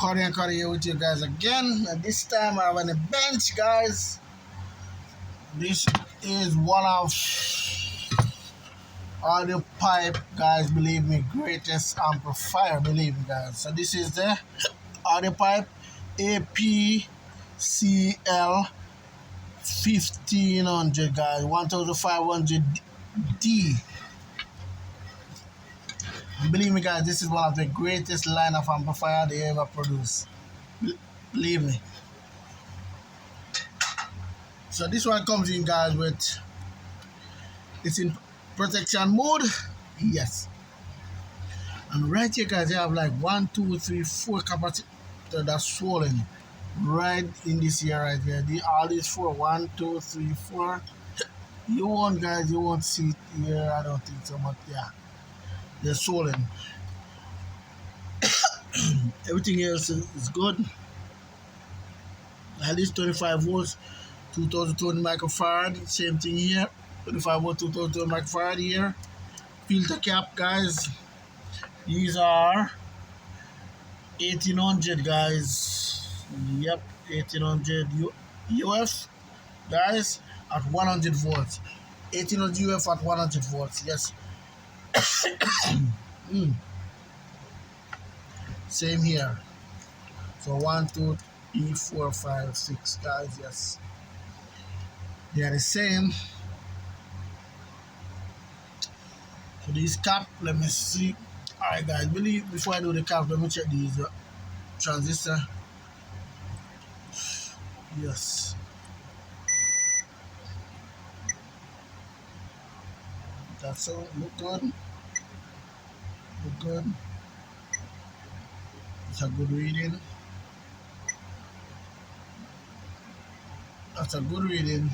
Cody here with you guys again, and this time I have on the bench, guys. This is one of Audiopipe, guys, believe me, greatest amplifier, believe me, guys. So this is the Audiopipe Apcl1500, guys, 1500D. Believe me, guys, this is one of the greatest line of amplifier they ever produced. Believe me. So this one comes in, guys, with, it's in protection mode. Yes. And right here, guys, you have like 1, 2, 3, 4 capacitor that's swollen right in this here right here. All these 4, 1, 2, 3, 4. You won't, guys, you won't see it here, I don't think so, but yeah, they're swollen. Everything else is good. At least 25 volts, 2020 microfarad. Same thing here. 25 volt, 2020 microfarad here. Filter cap, guys. These are 1800, guys. Yep, 1800 UF, guys, at 100 volts. 1800 UF at 100 volts. Yes. Same here. So 1, 2, 3, 4, 5, 6, guys. Yes, they are the same. So these cap, let me see. Alright, guys, before I do the cap, let me check these transistor. Yes. That's all. Look good. Look good. It's a good reading. That's a good reading.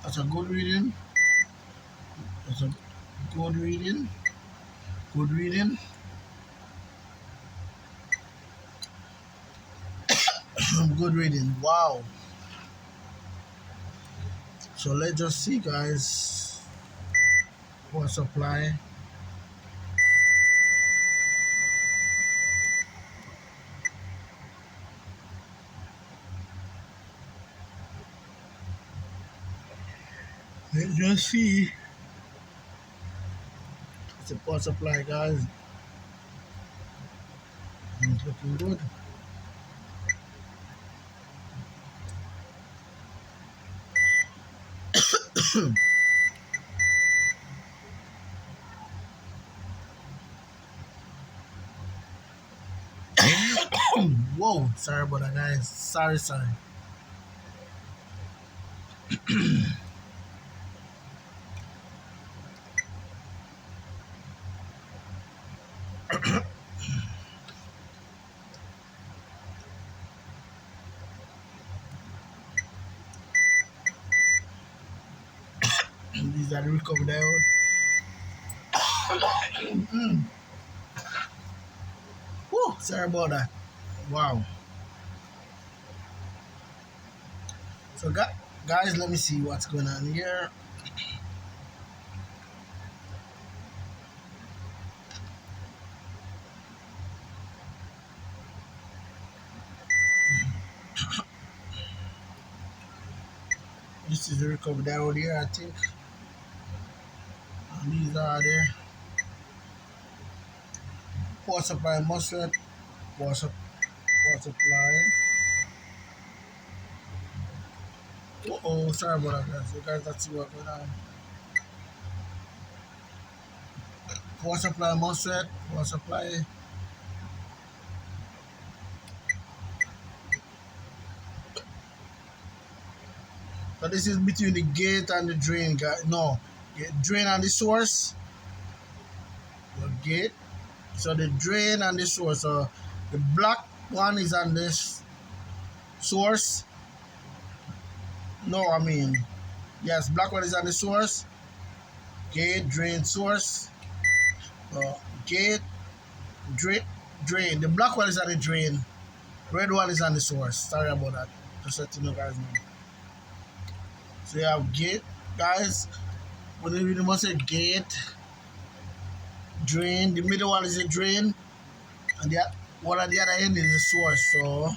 That's a good reading. That's a good reading. Good reading. Good reading. Wow. So let's just see, guys. Power supply. Let's just see. It's a power supply, guys. It's looking good. Whoa, sorry about that, guys. Sorry. These are the recovery diode. Whoa, sorry about that. Wow. So guys, let me see what's going on here. This is the recovery diode here, I think. And these are the power supply MOSFET, power supply. Oh, sorry about that, guys. You guys don't see what's going on. Power supply MOSFET, power supply. So this is between the gate and the drain, guys. No, drain and the source. The gate. So the drain and the source. So the black one is on this source. No, I mean, yes, black one is on the source. Gate, drain, source. Gate, drain. The black one is on the drain. Red one is on the source. Sorry about that. Just let you know, guys know. So you have gate, guys, when you must say gate, drain. The middle one is a drain, and the one at the other end is the source. So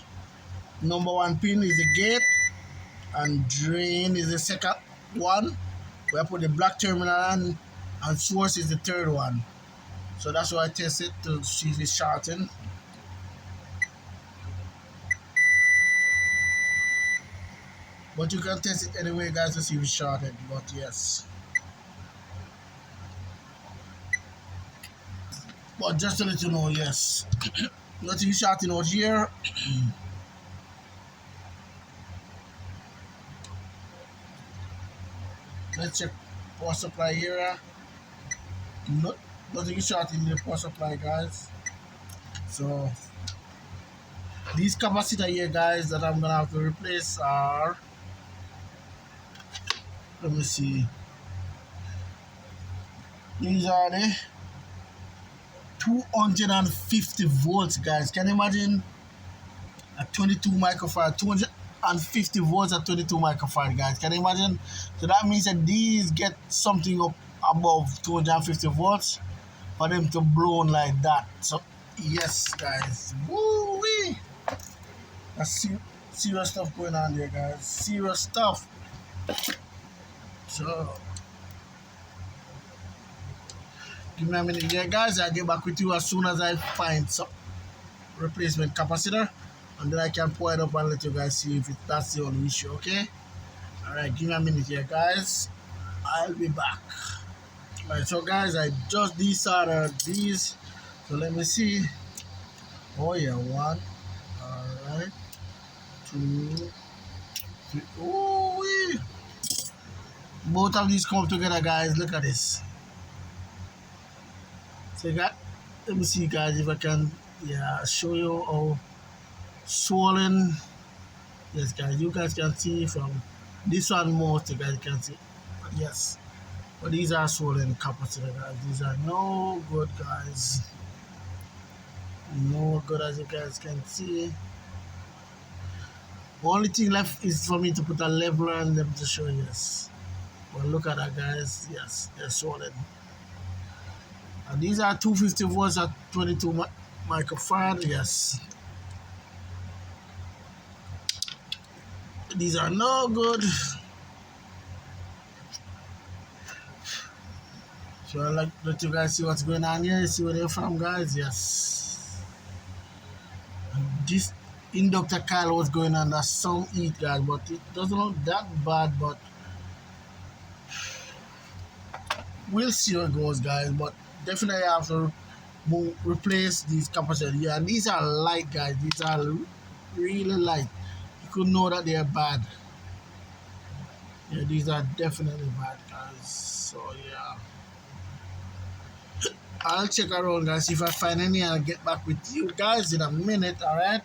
number one pin is the gate, and drain is the second one. We put the black terminal on, and source is the third one. So that's why I test it to see if it's shorting. But you can test it anyway, guys, to see if it's shorted. But yes. But just to let you know, yes. Nothing shorting out here. Let's check power supply here. Nothing is shorting in the power supply, guys. So these capacitor here, guys, that I'm gonna have to replace are, let me see, these are the 250 volts, guys. Can you imagine a 22 microfarad, 250 volts at 22 microfarad, guys? Can you imagine? So that means that these get something up above 250 volts for them to blow on like that. So yes, guys, woo-wee. That's serious stuff going on there, guys. Serious stuff. So give me a minute here, guys. I'll get back with you as soon as I find some replacement capacitor, and then I can pour it up and let you guys see if that's the only issue. Okay, all right, give me a minute here, guys. I'll be back. All right, so guys, I just desoldered these, so let me see. Oh yeah, one. All right, two, three. Oh, both of these come together, guys. Look at this. So let me see, guys, if I can, yeah, show you how swollen. Yes, guys, you guys can see from this one most, you guys can see. But yes, but these are swollen capacitor, guys. These are no good, guys. No good, as you guys can see. The only thing left is for me to put a leveler on them to show you. Yes. Well, look at that, guys. Yes, they're swollen. And these are 250 volts at 22 microfarad. Yes. These are no good. So I like let you guys see what's going on here. See where they're from, guys. Yes. And this inductor coil was going on. That's some heat, guys, but it doesn't look that bad. But we'll see how it goes, guys. But definitely have to replace these capacitors. Yeah, and these are light, guys. These are really light. You could know that they are bad. Yeah, these are definitely bad, guys. So yeah, I'll check around, guys. If I find any, I'll get back with you guys in a minute. All right,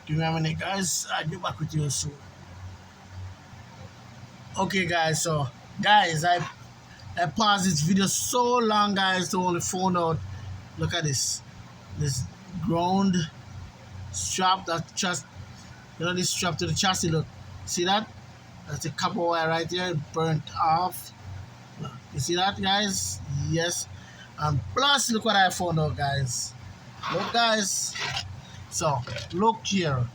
give me a minute, guys. I'll get back with you soon. Okay, guys. So guys, I paused this video so long, guys, to only find out. Look at this ground strap that just, this strap to the chassis. Look, see that? That's a copper wire right there, burnt off. You see that, guys? Yes. And plus, look what I found out, guys. Look, guys. So look here.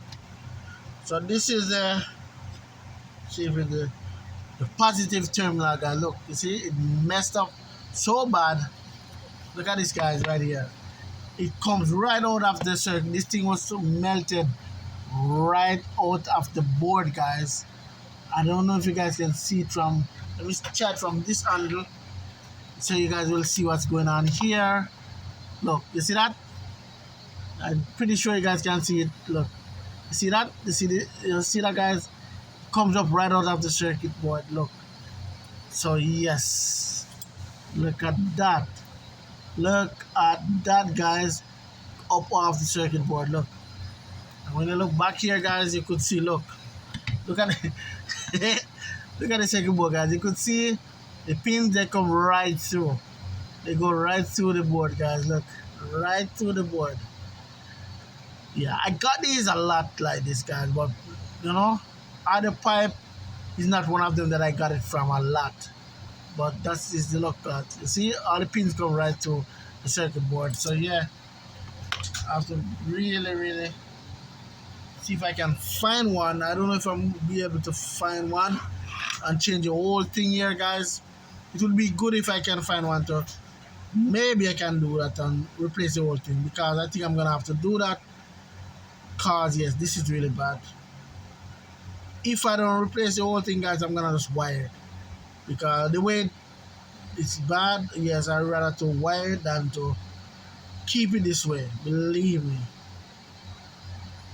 So this is the positive terminal, guys. Look, you see, it messed up so bad. Look at this, guys, right here. It comes right out of the circuit. This thing was so melted right out of the board, guys. I don't know if you guys can see it from, let me try it from this angle so you guys will see what's going on here. Look, you see that? I'm pretty sure you guys can see it. Look, you see that? You see that, guys? Comes up right out of the circuit board. Look. So yes, look at that. Look at that, guys, up off the circuit board. Look. And when you look back here, guys, you could see, look at it. Look at the circuit board, guys. You could see the pins, they come right through. They go right through the board, guys. Look, right through the board. Yeah, I got these a lot like this, guys, but Audiopipe is not one of them that I got it from a lot. but that is the lock cut. You see, all the pins come right to the circuit board. So yeah, I have to really see if I can find one. I don't know if I'm be able to find one and change the whole thing here, guys. It would be good if I can find one to maybe I can do that and replace the whole thing, because I think I'm gonna have to do that, cause yes, this is really bad. If I don't replace the whole thing, guys, I'm gonna just wire it, because the way it's bad, yes, I'd rather to wire it than to keep it this way, believe me.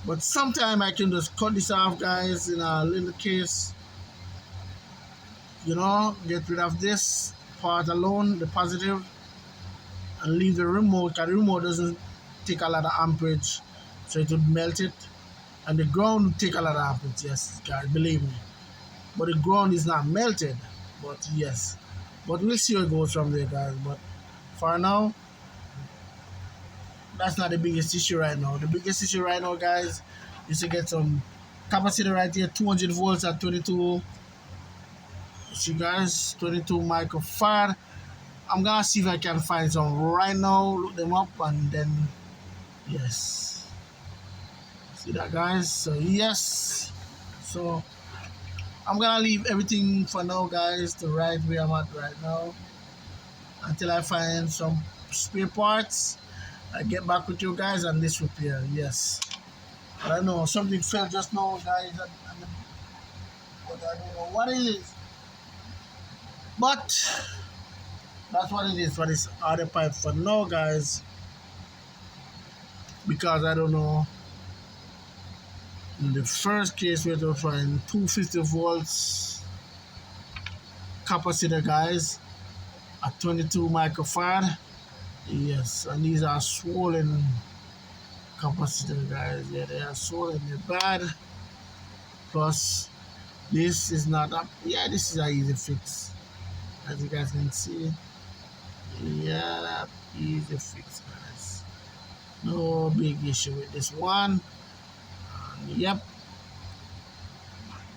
But sometime I can just cut this off, guys, in a little case, you know, get rid of this part alone, the positive, and leave the remote, because the remote doesn't take a lot of amperage, so it would melt it. And the ground would take a lot of amperage, yes, guys, believe me. But the ground is not melted, but yes. But we'll see how it goes from there, guys. But for now, that's not the biggest issue right now. The biggest issue right now, guys, is to get some capacitor right here, 200 volts at 22. See, guys, 22 microfarad. I'm gonna see if I can find some right now, look them up, and then yes, see that, guys. So yes, so I'm gonna leave everything for now, guys, the right where I'm at right now until I find some spare parts. I get back with you guys on this repair. Yes, but I know something fell just now, guys, but I don't know what it is, but that's what it is for this Audiopipe for now, guys, because I don't know. In the first case, we're going to find 250 volts capacitor, guys, at 22 microfarad. Yes, and these are swollen capacitor, guys. Yeah, they are swollen, they're bad. Plus, this is not up. Yeah, this is an easy fix, as you guys can see. Yeah, easy fix, guys. No big issue with this one. Yep.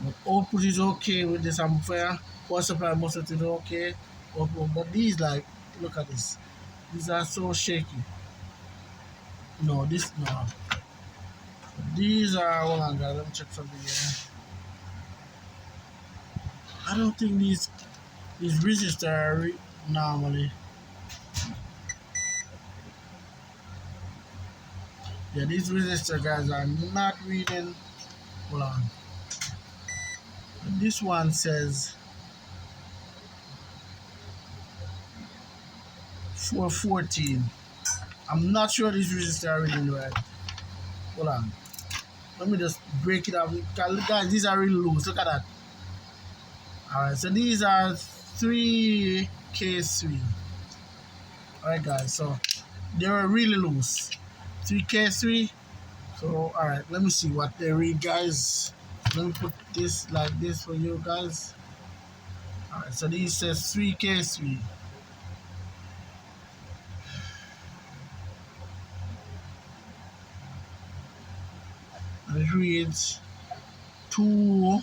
But output is okay with this amplifier. Power supply most of it is okay. But these, like, look at this. These are so shaky. No, this no. These are, hold on, guys. Let me check something here. I don't think these resistors are normally. Yeah, these resistors, guys, are not reading. Hold on. This one says 414. I'm not sure these resistors are reading right. Hold on. Let me just break it up. Guys, these are really loose. Look at that. Alright, so these are 3K3. Alright, guys, so they're really loose. 3K3. So, alright, let me see what they read, guys. Let me put this like this for you guys. Alright, so these says 3K3. And it reads 2.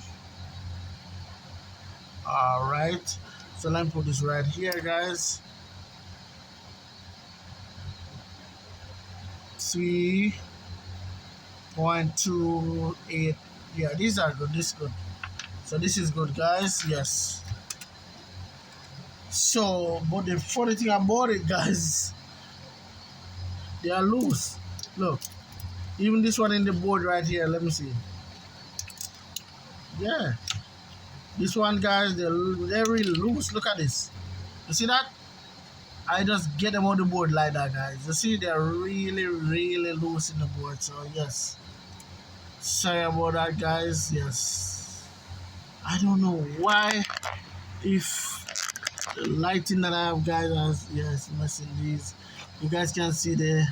Alright, so let me put this right here, guys. 3.28. Yeah, these are good. This is good. So this is good, guys. Yes. So, but the funny thing about it, guys, they are loose. Look, even this one in the board right here. Let me see. Yeah, this one, guys, they're really loose. Look at this. You see that? I just get them on the board like that, guys. You see, they're really loose in the board. So yes, sorry about that, guys. Yes, I don't know why, if the lighting that I have, guys, yes, messing these. You guys can see there,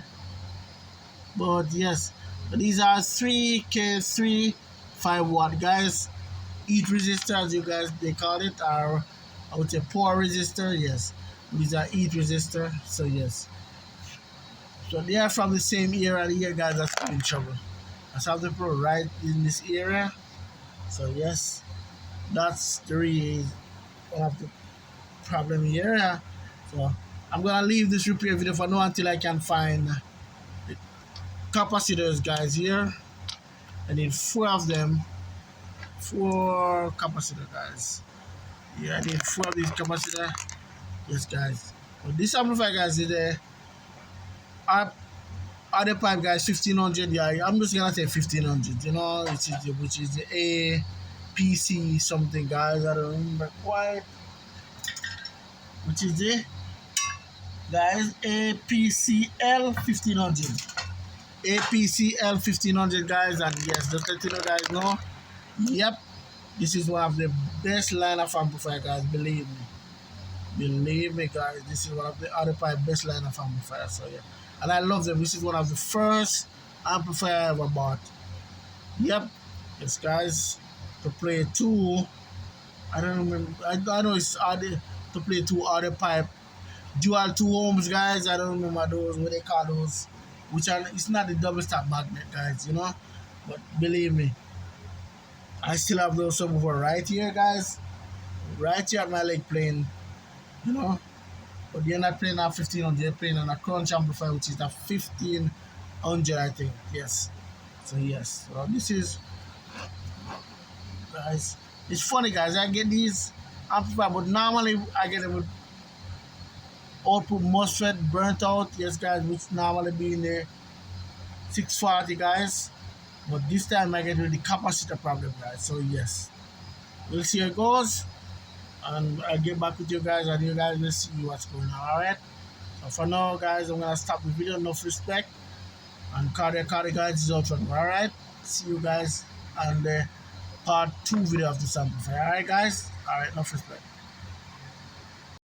but yes, but these are 3K3 5-watt, guys. Heat resistor, as you guys they call it, or I would say power resistor. Yes, these are heat resistor. So yes, so they are from the same area here, guys. That's in trouble. I have the pro right in this area. So yes, that's the reason. One of the problem here. So I'm gonna leave this repair video for now until I can find the capacitors, guys. Here I need 4 of them, 4 capacitor, guys. Yeah, I need 4 of these capacitor. Yes, guys. But this amplifier, guys, is the Audiopipe, guys, 1500. Yeah, I'm just gonna say 1500. You know, which is the APC something, guys. I don't remember quite. Which is the, guys, APCL 1500. APCL 1500, guys, and yes, just let you know, guys, know. Yep, this is one of the best line of amplifier, guys. Believe me, guys. This is one of the Audiopipe best line of amplifiers. So yeah, and I love them. This is one of the first amplifier I ever bought. Yep, yes, guys. To play 2, I don't remember. I know it's to play 2 Audiopipe dual 2 ohms, guys. I don't remember those, what they call those, which are, it's not the double stop magnet, guys, you know. But believe me, I still have those subwoofer right here, guys, right here at my leg playing, you know. But they're not playing at 1500, they're playing on a crunch amplifier, which is at 1500, I think. Yes. So yes, so this is, guys, it's funny, guys. I get these amplifier, but normally I get them with output MOSFET burnt out. Yes, guys, which normally be in the 640, guys. But this time I get with the capacitor problem, guys. So yes, we'll see how it goes, and I'll get back with you guys, and you guys will see what's going on. Alright, so for now, guys, I'm gonna stop the video. Enough respect, and cardiac guys is out from. Alright, see you guys on the part 2 video of this amplifier. Alright, guys. Alright, enough respect.